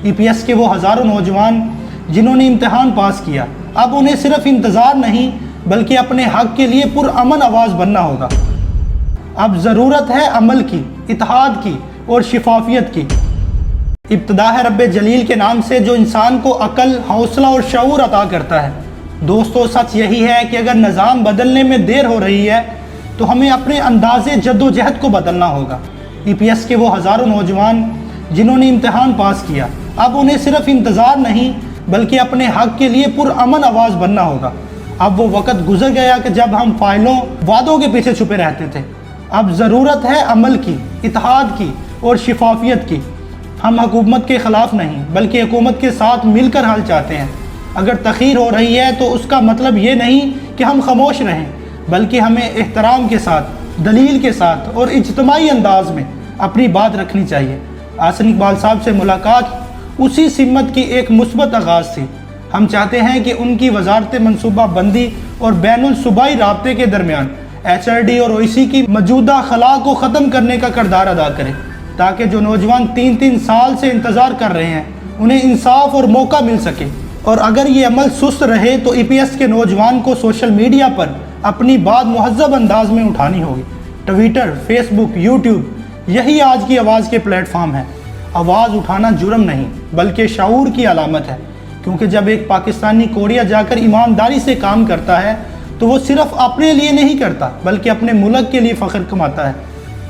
EPS के वो हज़ारों नौजवान जिन्होंने इम्तिहान पास किया, अब उन्हें सिर्फ इंतज़ार नहीं बल्कि अपने हक़ के लिए पुरअमन आवाज़ बनना होगा। अब ज़रूरत है अमल की, इत्तेहाद की और शिफाफियत की। इब्तिदा है रब्बे जलील के नाम से जो इंसान को अकल, हौसला और शऊर अता करता है। दोस्तों, सच यही है कि अगर निज़ाम बदलने में देर हो रही है तो हमें अपने अंदाज़े जद्दोजहद को बदलना होगा। EPS के वो हज़ारों नौजवान जिन्होंने इम्तिहान पास किया, अब उन्हें सिर्फ इंतज़ार नहीं बल्कि अपने हक़ के लिए पुरअमन आवाज़ बनना होगा। अब वो वक़्त गुजर गया कि जब हम फ़ाइलों, वादों के पीछे छुपे रहते थे। अब ज़रूरत है अमल की, इत्तेहाद की और शिफाफियत की। हम हुकूमत के ख़िलाफ़ नहीं बल्कि हुकूमत के साथ मिलकर हल चाहते हैं। अगर तख़ीर हो रही है तो उसका मतलब ये नहीं कि हम खामोश रहें, बल्कि हमें एहतराम के साथ, दलील के साथ और इज्तिमाई अंदाज में अपनी बात रखनी चाहिए। आसिन इकबाल साहब से मुलाकात उसी सिमत की एक मुस्बत आगाज़ थी। हम चाहते हैं कि उनकी वजारत मनसूबा बंदी और बैनुल सूबाई राब्ते के दरमियान HRD और OIC की मौजूदा खला को ख़त्म करने का किरदार अदा करें, ताकि जो नौजवान 3-3 साल से इंतज़ार कर रहे हैं उन्हें इंसाफ और मौका मिल सके। और अगर ये अमल सुस्त रहे तो EPS के नौजवान को सोशल मीडिया पर अपनी बात मुहज़्ज़ब अंदाज में उठानी होगी। ट्विटर, फेसबुक, यूट्यूब यही आज की आवाज़ के प्लेटफॉर्म हैं। आवाज़ उठाना जुर्म नहीं बल्कि शऊर की अलामत है, क्योंकि जब एक पाकिस्तानी कोरिया जाकर ईमानदारी से काम करता है तो वो सिर्फ अपने लिए नहीं करता बल्कि अपने मुल्क के लिए फ़ख्र कमाता है।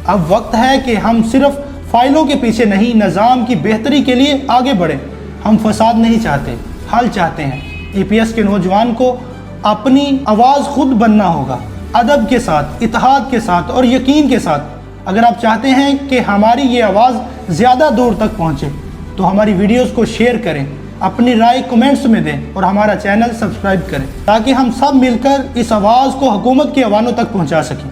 अब वक्त है कि हम सिर्फ फ़ाइलों के पीछे नहीं, निज़ाम की बेहतरी के लिए आगे बढ़ें। हम फसाद नहीं चाहते, हल चाहते हैं। EPS के नौजवान को अपनी आवाज़ खुद बनना होगा, अदब के साथ, इत्तेहाद के साथ और यकीन के साथ। अगर आप चाहते हैं कि हमारी ये आवाज़ ज़्यादा दूर तक पहुँचे तो हमारी वीडियोज़ को शेयर करें, अपनी राय कमेंट्स में दें और हमारा चैनल सब्सक्राइब करें, ताकि हम सब मिलकर इस आवाज़ को हुकूमत के अवानों तक पहुँचा सकें।